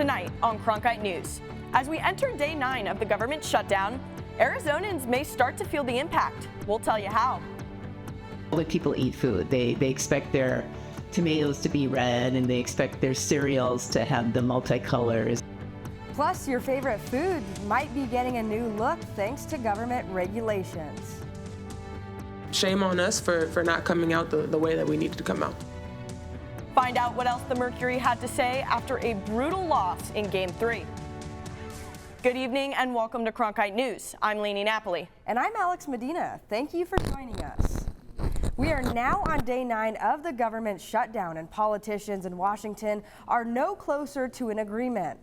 Tonight on Cronkite News, as we enter day 9 of the government shutdown, Arizonans may start to feel the impact. We'll tell you how. When people eat food, they expect their tomatoes to be red and they expect their cereals to have the multicolors. Plus, your favorite food might be getting a new look thanks to government regulations. Shame on us for not coming out the way that we needed to come out. Find out what else the Mercury had to say after a brutal loss in Game 3. Good evening and welcome to Cronkite News. I'm Lainey Napoli. And I'm Alex Medina. Thank you for joining us. We are now on day 9 of the government shutdown, and politicians in Washington are no closer to an agreement.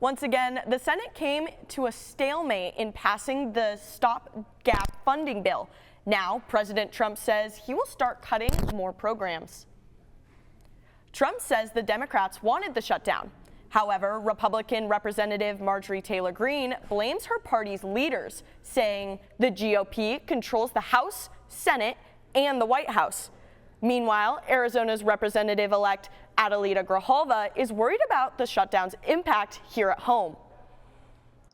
Once again, the Senate came to a stalemate in passing the stopgap funding bill. Now, President Trump says he will start cutting more programs. Trump says the Democrats wanted the shutdown. However, Republican Representative Marjorie Taylor Greene blames her party's leaders, saying the GOP controls the House, Senate, and the White House. Meanwhile, Arizona's Representative-elect Adelita Grijalva is worried about the shutdown's impact here at home.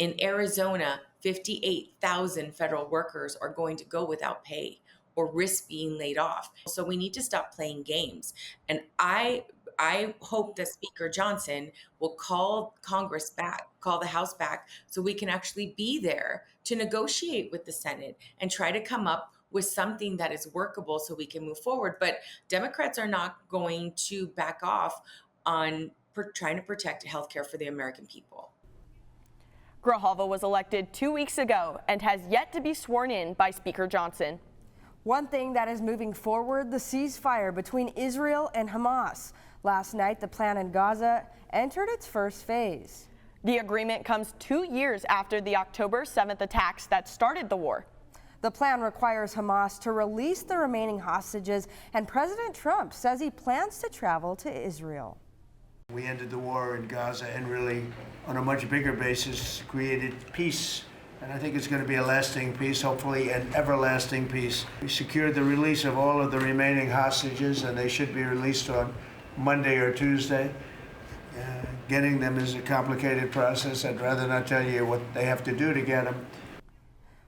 In Arizona, 58,000 federal workers are going to go without pay or risk being laid off. So we need to stop playing games. And I hope that Speaker Johnson will call Congress back, call the House back, so we can actually be there to negotiate with the Senate and try to come up with something that is workable so we can move forward. But Democrats are not going to back off on trying to protect healthcare for the American people. Grijalva was elected 2 weeks ago and has yet to be sworn in by Speaker Johnson. One thing that is moving forward, the ceasefire between Israel and Hamas. Last night, the plan in Gaza entered its first phase. The agreement comes 2 years after the October 7th attacks that started the war. The plan requires Hamas to release the remaining hostages, and President Trump says he plans to travel to Israel. We ended the war in Gaza and really, on a much bigger basis, created peace. And I think it's going to be a lasting peace, hopefully an everlasting peace. We secured the release of all of the remaining hostages, and they should be released on Monday or Tuesday. Getting them is a complicated process. I'd rather not tell you what they have to do to get them.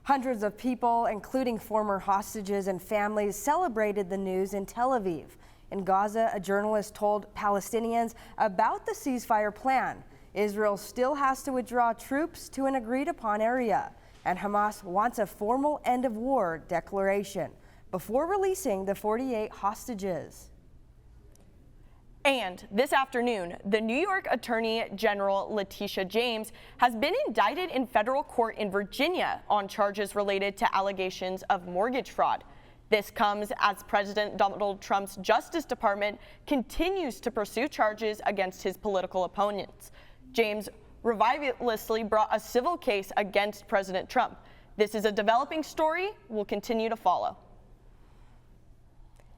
Hundreds of people, including former hostages and families, celebrated the news in Tel Aviv. In Gaza, a journalist told Palestinians about the ceasefire plan. Israel still has to withdraw troops to an agreed-upon area, and Hamas wants a formal end-of-war declaration before releasing the 48 hostages. And this afternoon, the New York Attorney General Letitia James has been indicted in federal court in Virginia on charges related to allegations of mortgage fraud. This comes as President Donald Trump's Justice Department continues to pursue charges against his political opponents. James revivalistly brought a civil case against President Trump. This is a developing story we'll continue to follow.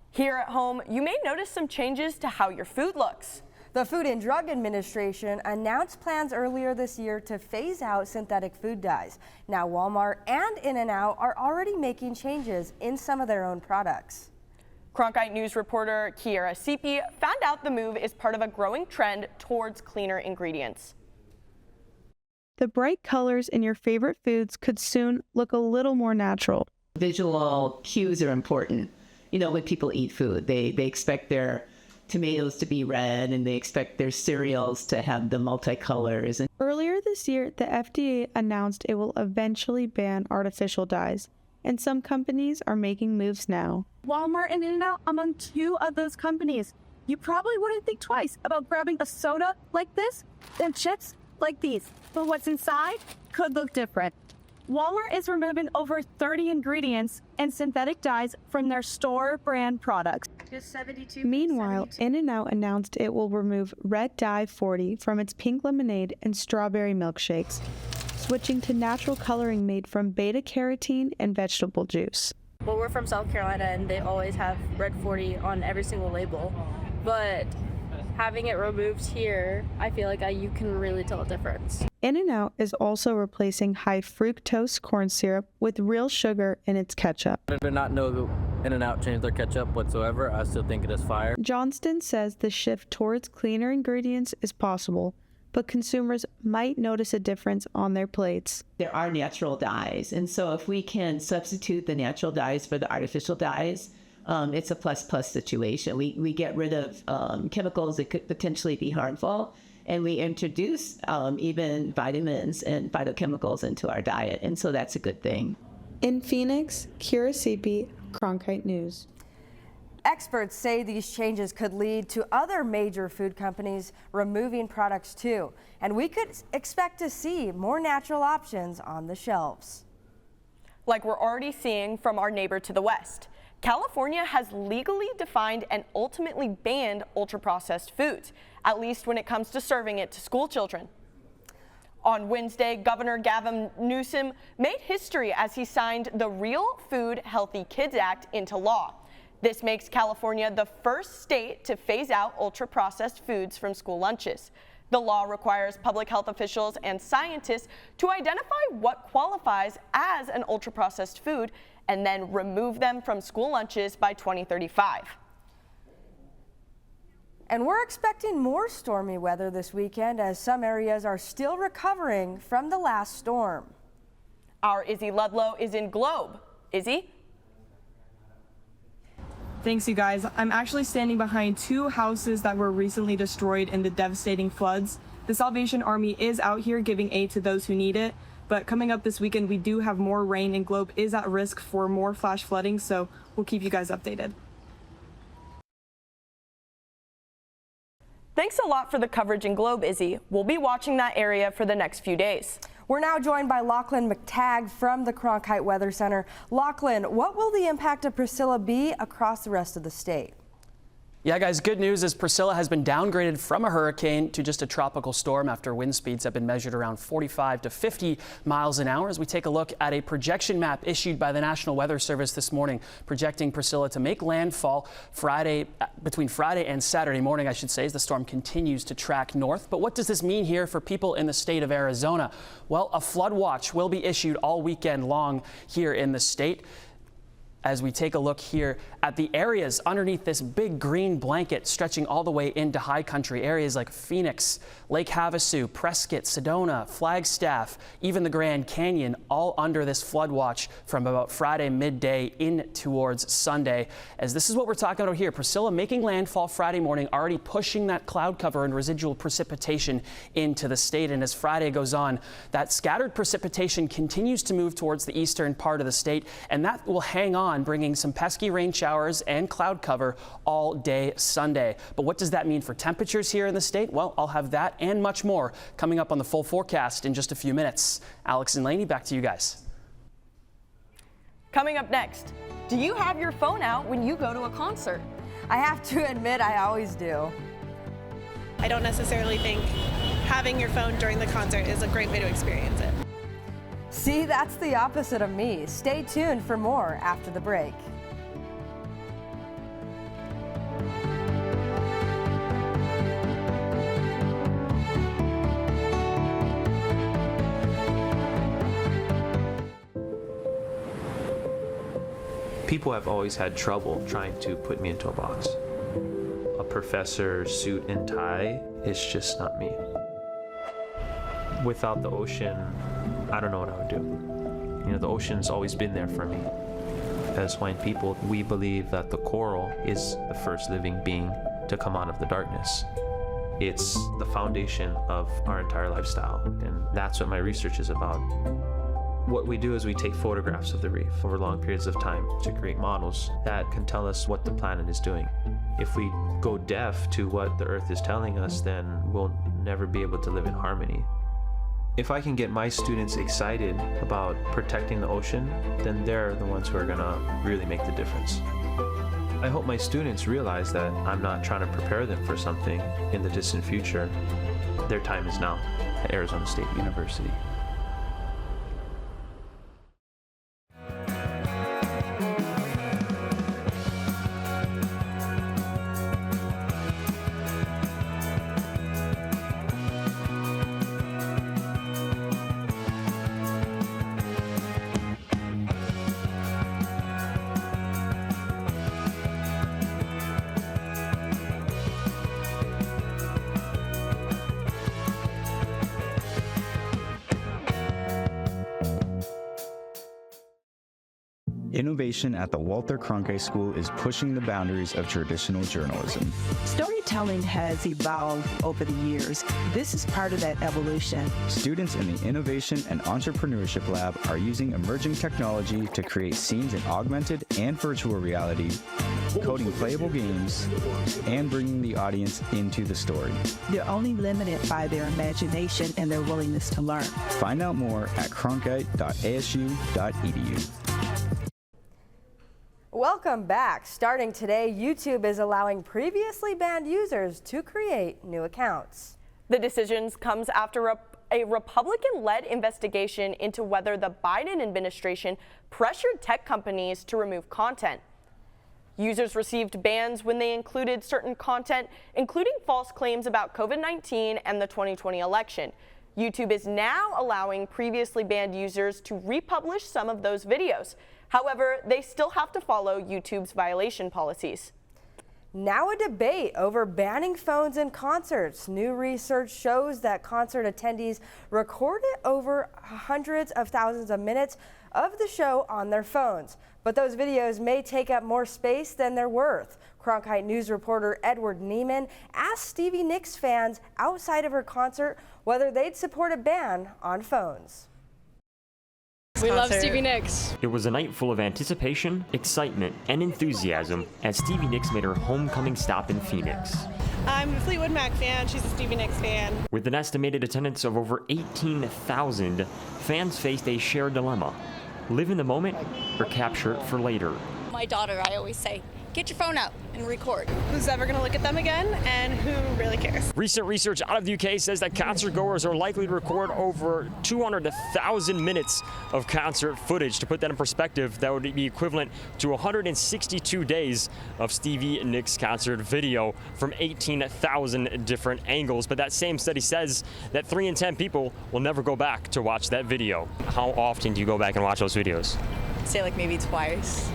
Here at home, you may notice some changes to how your food looks. The Food and Drug Administration announced plans earlier this year to phase out synthetic food dyes. Now Walmart and In-N-Out are already making changes in some of their own products. Cronkite News reporter Kiera Sipi found out the move is part of a growing trend towards cleaner ingredients. The bright colors in your favorite foods could soon look a little more natural. Visual cues are important. You know, when people eat food, they expect their tomatoes to be red and they expect their cereals to have the multicolors. And earlier this year, the FDA announced it will eventually ban artificial dyes, and some companies are making moves now. Walmart and In-N-Out among 2 of those companies. You probably wouldn't think twice about grabbing a soda like this and chips like these, but what's inside could look different. Walmart is removing over 30 ingredients and synthetic dyes from their store brand products. Meanwhile, In-N-Out announced it will remove Red Dye 40 from its pink lemonade and strawberry milkshakes, switching to natural coloring made from beta-carotene and vegetable juice. Well, we're from South Carolina and they always have Red 40 on every single label, but having it removed here, I feel like you can really tell a difference. In-N-Out is also replacing high fructose corn syrup with real sugar in its ketchup. I did not know In-N-Out changed their ketchup whatsoever. I still think it is fire. Johnston says the shift towards cleaner ingredients is possible, but consumers might notice a difference on their plates. There are natural dyes, and so if we can substitute the natural dyes for the artificial dyes, it's a plus situation. We get rid of chemicals that could potentially be harmful, and we introduce even vitamins and phytochemicals into our diet, and so that's a good thing. In Phoenix, Kira Seepy, Cronkite News. Experts say these changes could lead to other major food companies removing products too, and we could expect to see more natural options on the shelves. Like we're already seeing from our neighbor to the west. California has legally defined and ultimately banned ultra-processed foods, at least when it comes to serving it to school children. On Wednesday, Governor Gavin Newsom made history as he signed the Real Food Healthy Kids Act into law. This makes California the first state to phase out ultra-processed foods from school lunches. The law requires public health officials and scientists to identify what qualifies as an ultra-processed food and then remove them from school lunches by 2035. And we're expecting more stormy weather this weekend as some areas are still recovering from the last storm. Our Izzy Ludlow is in Globe. Izzy? Thanks, you guys. I'm actually standing behind two houses that were recently destroyed in the devastating floods. The Salvation Army is out here giving aid to those who need it, but coming up this weekend, we do have more rain and Globe is at risk for more flash flooding, so we'll keep you guys updated. Thanks a lot for the coverage in Globe, Izzy. We'll be watching that area for the next few days. We're now joined by Lachlan McTagg from the Cronkite Weather Center. Lachlan, what will the impact of Priscilla be across the rest of the state? Yeah, guys, good news is Priscilla has been downgraded from a hurricane to just a tropical storm after wind speeds have been measured around 45 to 50 miles an hour. As we take a look at a projection map issued by the National Weather Service this morning, projecting Priscilla to make landfall between Friday and Saturday morning, I should say, as the storm continues to track north. But what does this mean here for people in the state of Arizona? Well, a flood watch will be issued all weekend long here in the state. As we take a look here at the areas underneath this big green blanket stretching all the way into high country, areas like Phoenix, Lake Havasu, Prescott, Sedona, Flagstaff, even the Grand Canyon, all under this flood watch from about Friday midday in towards Sunday. As this is what we're talking about here, Priscilla making landfall Friday morning, already pushing that cloud cover and residual precipitation into the state. And as Friday goes on, that scattered precipitation continues to move towards the eastern part of the state, and that will hang on, bringing some pesky rain showers and cloud cover all day Sunday. But what does that mean for temperatures here in the state? Well, I'll have that and much more coming up on the full forecast in just a few minutes. Alex and Lainey, back to you guys. Coming up next, do you have your phone out when you go to a concert? I have to admit, I always do. I don't necessarily think having your phone during the concert is a great way to experience it. See, that's the opposite of me. Stay tuned for more after the break. People have always had trouble trying to put me into a box. A professor, suit and tie is just not me. Without the ocean, I don't know what I would do. You know, the ocean's always been there for me. As Hawaiian people, we believe that the coral is the first living being to come out of the darkness. It's the foundation of our entire lifestyle, and that's what my research is about. What we do is we take photographs of the reef over long periods of time to create models that can tell us what the planet is doing. If we go deaf to what the Earth is telling us, then we'll never be able to live in harmony. If I can get my students excited about protecting the ocean, then they're the ones who are gonna really make the difference. I hope my students realize that I'm not trying to prepare them for something in the distant future. Their time is now at Arizona State University. Innovation at the Walter Cronkite School is pushing the boundaries of traditional journalism. Storytelling has evolved over the years. This is part of that evolution. Students in the Innovation and Entrepreneurship Lab are using emerging technology to create scenes in augmented and virtual reality, coding playable games, and bringing the audience into the story. They're only limited by their imagination and their willingness to learn. Find out more at cronkite.asu.edu. Welcome back. Starting today, YouTube is allowing previously banned users to create new accounts. The decision comes after a Republican-led investigation into whether the Biden administration pressured tech companies to remove content. Users received bans when they included certain content, including false claims about COVID-19 and the 2020 election. YouTube is now allowing previously banned users to republish some of those videos. However, they still have to follow YouTube's violation policies. Now a debate over banning phones in concerts. New research shows that concert attendees recorded over hundreds of thousands of minutes of the show on their phones. But those videos may take up more space than they're worth. Cronkite News reporter Edward Neiman asked Stevie Nicks fans outside of her concert whether they'd support a ban on phones. We love Stevie Nicks. It was a night full of anticipation, excitement, and enthusiasm as Stevie Nicks made her homecoming stop in Phoenix. I'm a Fleetwood Mac fan. She's a Stevie Nicks fan. With an estimated attendance of over 18,000, fans faced a shared dilemma: live in the moment or capture it for later. My daughter, I always say, get your phone out and record. Who's ever going to look at them again, and who really cares? Recent research out of the UK says that concert goers are likely to record over 200 to 1,000 minutes of concert footage. To put that in perspective, that would be equivalent to 162 days of Stevie Nicks concert video from 18,000 different angles. But that same study says that 3 in 10 people will never go back to watch that video. How often do you go back and watch those videos? Say like maybe twice.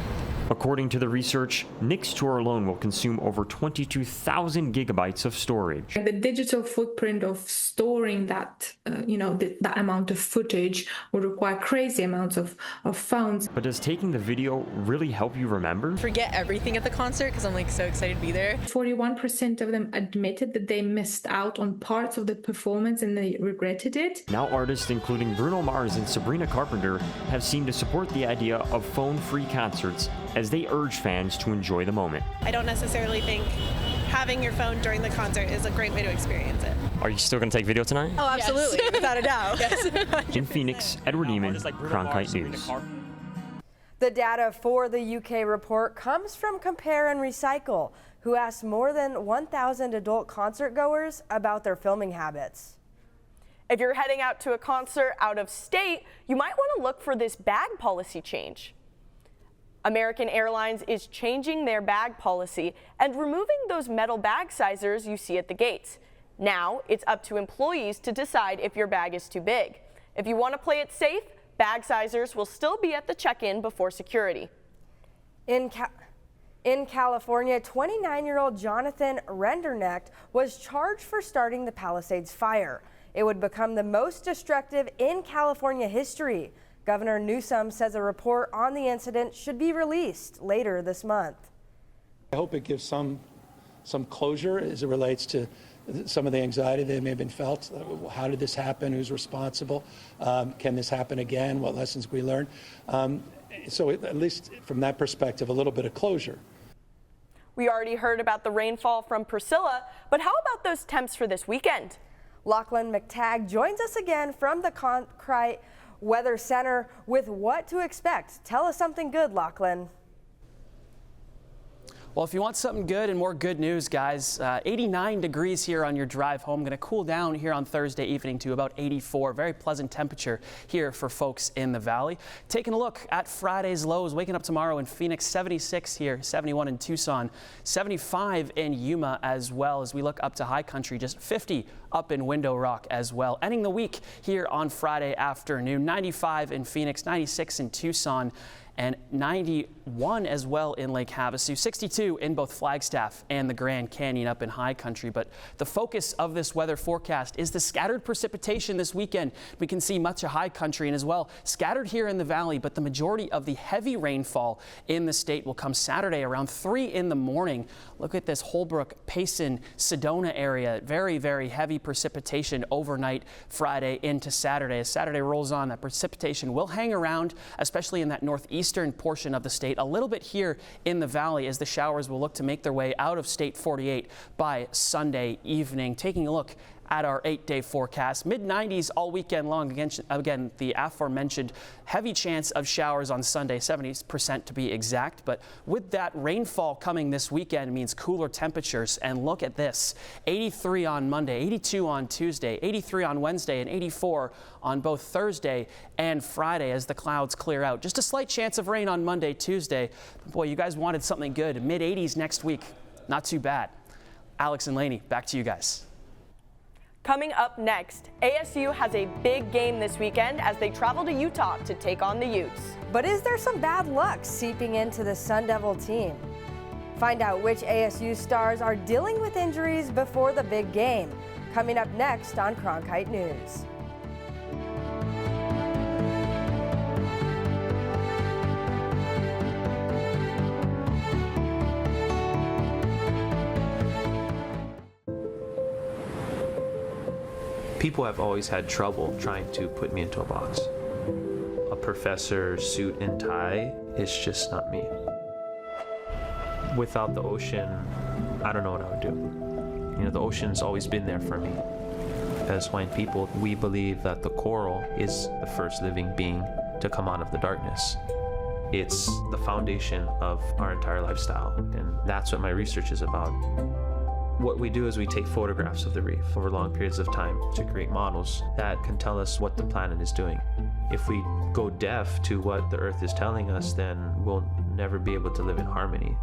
According to the research, Nicks tour alone will consume over 22,000 gigabytes of storage. The digital footprint of storing that, that amount of footage would require crazy amounts of phones. But does taking the video really help you remember? Forget everything at the concert because I'm so excited to be there. 41% of them admitted that they missed out on parts of the performance and they regretted it. Now artists including Bruno Mars and Sabrina Carpenter have seemed to support the idea of phone-free concerts as they urge fans to enjoy the moment. I don't necessarily think having your phone during the concert is a great way to experience it. Are you still going to take video tonight? Oh, absolutely, yes. Without a doubt. Yes. In Phoenix, Edward Neiman, Cronkite News. The data for the UK report comes from Compare and Recycle, who asked more than 1,000 adult concert goers about their filming habits. If you're heading out to a concert out of state, you might want to look for this bag policy change. American Airlines is changing their bag policy and removing those metal bag sizers you see at the gates. Now, it's up to employees to decide if your bag is too big. If you want to play it safe, bag sizers will still be at the check-in before security. In California, 29-year-old Jonathan Rendernecht was charged for starting the Palisades fire. It would become the most destructive in California history. Governor Newsom says a report on the incident should be released later this month. I hope it gives some closure as it relates to some of the anxiety that may have been felt. How did this happen? Who's responsible? Can this happen again? What lessons we learned? So at least from that perspective, a little bit of closure. We already heard about the rainfall from Priscilla, but how about those temps for this weekend? Lachlan McTagg joins us again from the Cronkite Weather Center with what to expect. Tell us something good, Lachlan. Well, if you want something good and more good news, guys, 89 degrees here on your drive home. Going to cool down here on Thursday evening to about 84. Very pleasant temperature here for folks in the valley. Taking a look at Friday's lows. Waking up tomorrow in Phoenix, 76 here, 71 in Tucson, 75 in Yuma as well. As we look up to high country, just 50 up in Window Rock as well. Ending the week here on Friday afternoon, 95 in Phoenix, 96 in Tucson, and 91 as well in Lake Havasu, 62 in both Flagstaff and the Grand Canyon up in high country. But the focus of this weather forecast is the scattered precipitation this weekend. We can see much of high country and as well scattered here in the valley, but the majority of the heavy rainfall in the state will come Saturday around 3 in the morning. Look at this Holbrook, Payson, Sedona area. Very, very heavy precipitation overnight Friday into Saturday. As Saturday rolls on, that precipitation will hang around, especially in that northeastern portion of the state, a little bit here in the valley, as the showers will look to make their way out of State 48 by Sunday evening. Taking a look at our 8-day forecast, mid-90s all weekend long. Again, the aforementioned heavy chance of showers on Sunday, 70% to be exact. But with that rainfall coming this weekend means cooler temperatures. And look at this, 83 on Monday, 82 on Tuesday, 83 on Wednesday, and 84 on both Thursday and Friday as the clouds clear out. Just a slight chance of rain on Monday, Tuesday. Boy, you guys wanted something good. Mid-80s next week. Not too bad. Alex and Lainey, back to you guys. Coming up next, ASU has a big game this weekend as they travel to Utah to take on the Utes. But is there some bad luck seeping into the Sun Devil team? Find out which ASU stars are dealing with injuries before the big game. Coming up next on Cronkite News. People have always had trouble trying to put me into a box. A professor, suit and tie is just not me. Without the ocean, I don't know what I would do. You know, the ocean's always been there for me. As Hawaiian people, we believe that the coral is the first living being to come out of the darkness. It's the foundation of our entire lifestyle, and that's what my research is about. What we do is we take photographs of the reef over long periods of time to create models that can tell us what the planet is doing. If we go deaf to what the Earth is telling us, then we'll never be able to live in harmony.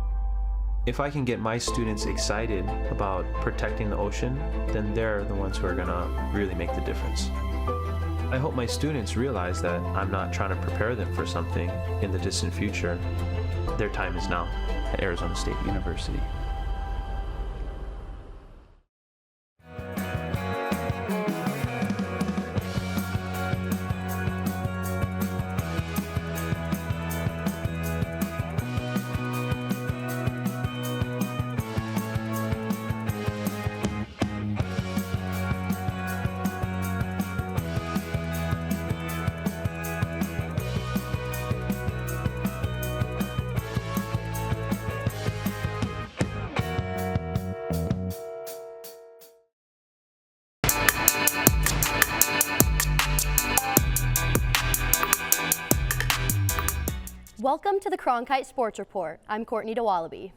If I can get my students excited about protecting the ocean, then they're the ones who are gonna really make the difference. I hope my students realize that I'm not trying to prepare them for something in the distant future. Their time is now at Arizona State University. Welcome to the Cronkite Sports Report. I'm Courtney DeWallaby.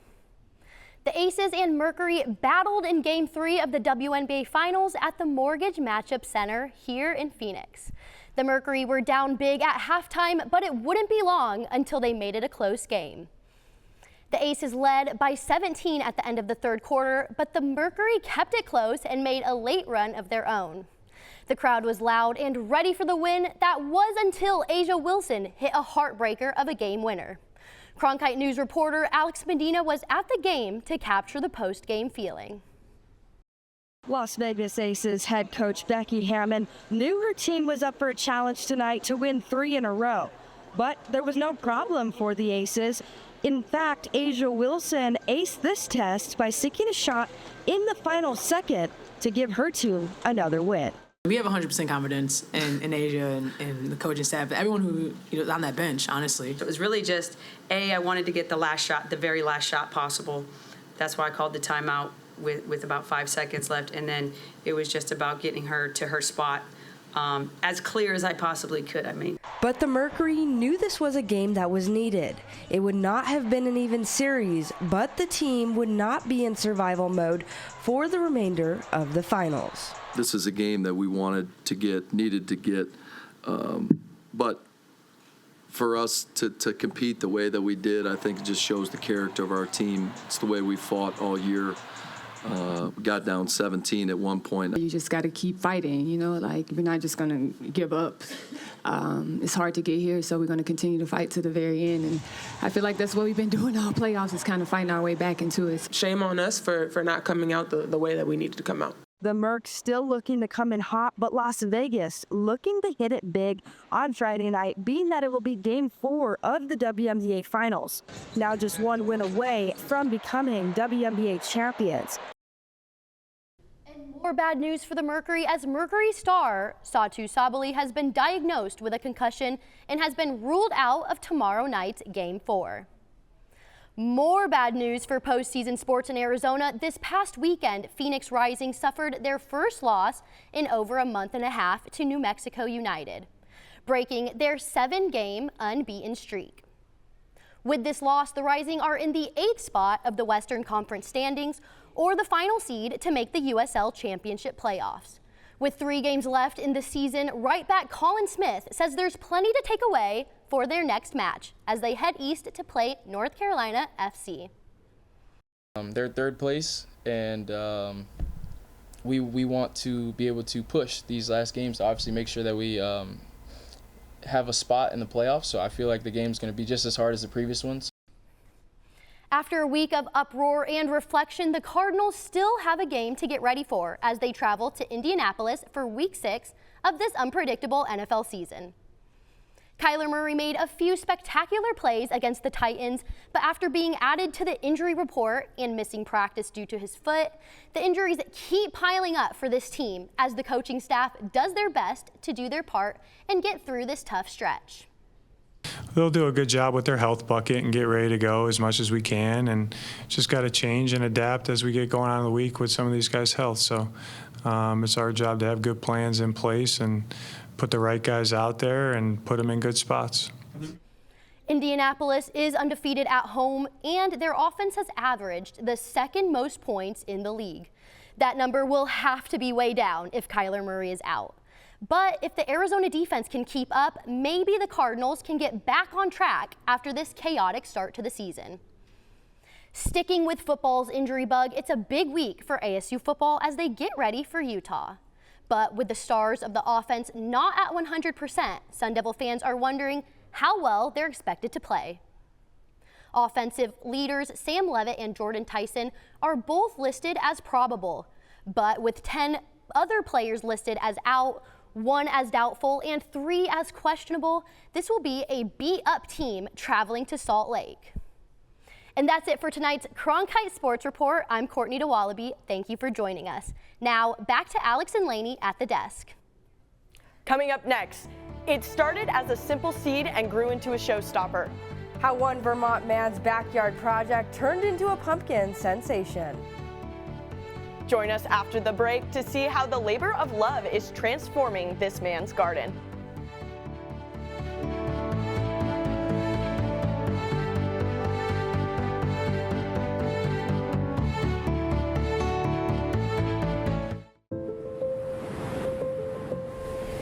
The Aces and Mercury battled in Game 3 of the WNBA Finals at the Mortgage Matchup Center here in Phoenix. The Mercury were down big at halftime, but it wouldn't be long until they made it a close game. The Aces led by 17 at the end of the third quarter, but the Mercury kept it close and made a late run of their own. The crowd was loud and ready for the win. That was until Asia Wilson hit a heartbreaker of a game winner. Cronkite News reporter Alex Medina was at the game to capture the post-game feeling. Las Vegas Aces head coach Becky Hammond knew her team was up for a challenge tonight to win 3 in a row. But there was no problem for the Aces. In fact, Asia Wilson aced this test by sinking a shot in the final second to give her team another win. We have 100% confidence in Asia and the coaching staff, everyone who is on that bench, honestly. It was really just, I wanted to get the last shot, the very last shot possible. That's why I called the timeout with about 5 seconds left, and then it was just about getting her to her spot as clear as I possibly could, But the Mercury knew this was a game that was needed. It would not have been an even series, but the team would not be in survival mode for the remainder of the finals. This is a game that we needed to get, but for us to compete the way that we did, I think it just shows the character of our team. It's the way we fought all year. got down 17 at one point. You just got to keep fighting, you know, like we're not just going to give up. It's hard to get here, so we're going to continue to fight to the very end. And I feel like that's what we've been doing all playoffs, is kind of fighting our way back into it. Shame on us for not coming out the way that we needed to come out. The Mercs still looking to come in hot, but Las Vegas looking to hit it big on Friday night, being that it will be Game 4 of the WNBA Finals. Now just one win away from becoming WNBA champions. More bad news for the Mercury, as Mercury star Satu Sabali has been diagnosed with a concussion and has been ruled out of tomorrow night's Game 4. More bad news for postseason sports in Arizona. This past weekend, Phoenix Rising suffered their first loss in over a month and a half to New Mexico United, breaking their 7-game unbeaten streak. With this loss, the Rising are in the 8th spot of the Western Conference standings, or the final seed to make the USL Championship playoffs. With 3 games left in the season, right back Colin Smith says there's plenty to take away for their next match as they head east to play North Carolina FC. They're third place, and we want to be able to push these last games to obviously make sure that we have a spot in the playoffs. So I feel like the game's going to be just as hard as the previous ones. After a week of uproar and reflection, the Cardinals still have a game to get ready for as they travel to Indianapolis for Week 6 of this unpredictable NFL season. Kyler Murray made a few spectacular plays against the Titans, but after being added to the injury report and missing practice due to his foot, the injuries keep piling up for this team as the coaching staff does their best to do their part and get through this tough stretch. They'll do a good job with their health bucket and get ready to go as much as we can, and just got to change and adapt as we get going on in the week with some of these guys' health. So it's our job to have good plans in place and put the right guys out there and put them in good spots. Indianapolis is undefeated at home, and their offense has averaged the 2nd most points in the league. That number will have to be way down if Kyler Murray is out. But if the Arizona defense can keep up, maybe the Cardinals can get back on track after this chaotic start to the season. Sticking with football's injury bug, it's a big week for ASU football as they get ready for Utah. But with the stars of the offense not at 100%, Sun Devil fans are wondering how well they're expected to play. Offensive leaders Sam Levitt and Jordan Tyson are both listed as probable, but with 10 other players listed as out, 1 as doubtful, and 3 as questionable, this will be a beat-up team traveling to Salt Lake. And that's it for tonight's Cronkite Sports Report. I'm Courtney DeWallaby. Thank you for joining us. Now, back to Alex and Lainey at the desk. Coming up next, it started as a simple seed and grew into a showstopper. How one Vermont man's backyard project turned into a pumpkin sensation. Join us after the break to see how the labor of love is transforming this man's garden.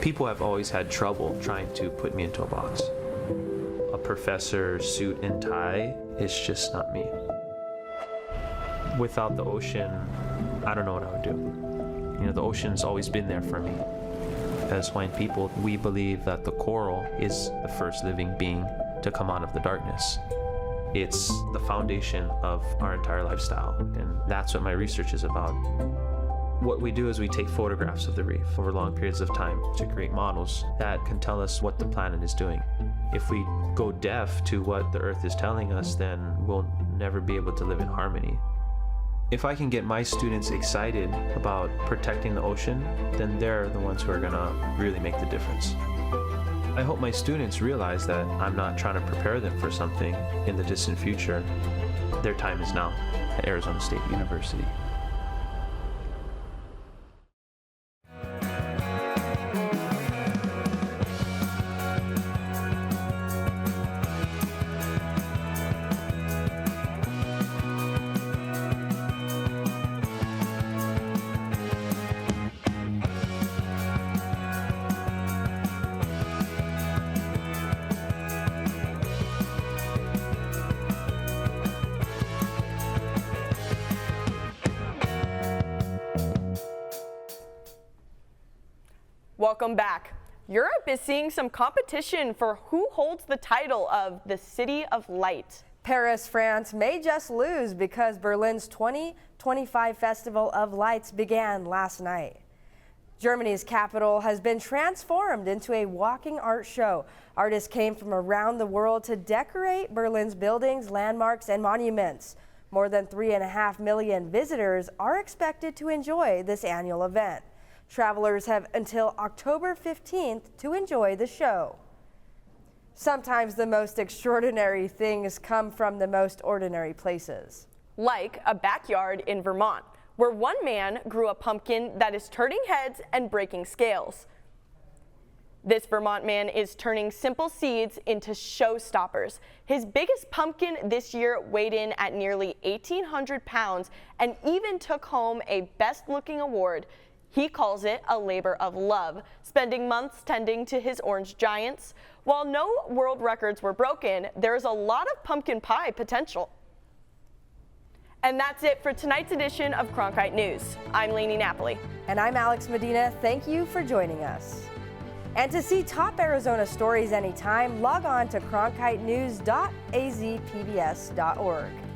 People have always had trouble trying to put me into a box. A professor, suit and tie is just not me. Without the ocean, I don't know what I would do. You know, the ocean's always been there for me. As Hawaiian people, we believe that the coral is the first living being to come out of the darkness. It's the foundation of our entire lifestyle, and that's what my research is about. What we do is we take photographs of the reef over long periods of time to create models that can tell us what the planet is doing. If we go deaf to what the Earth is telling us, then we'll never be able to live in harmony. If I can get my students excited about protecting the ocean, then they're the ones who are gonna really make the difference. I hope my students realize that I'm not trying to prepare them for something in the distant future. Their time is now at Arizona State University. Welcome back. Europe is seeing some competition for who holds the title of the City of Light. Paris, France may just lose because Berlin's 2025 Festival of Lights began last night. Germany's capital has been transformed into a walking art show. Artists came from around the world to decorate Berlin's buildings, landmarks, and monuments. More than 3.5 million visitors are expected to enjoy this annual event. Travelers have until October 15th to enjoy the show. Sometimes the most extraordinary things come from the most ordinary places. Like a backyard in Vermont, where one man grew a pumpkin that is turning heads and breaking scales. This Vermont man is turning simple seeds into showstoppers. His biggest pumpkin this year weighed in at nearly 1,800 pounds and even took home a Best Looking award. He calls it a labor of love, spending months tending to his orange giants. While no world records were broken, there is a lot of pumpkin pie potential. And that's it for tonight's edition of Cronkite News. I'm Lainey Napoli. And I'm Alex Medina. Thank you for joining us. And to see top Arizona stories anytime, log on to cronkitenews.azpbs.org.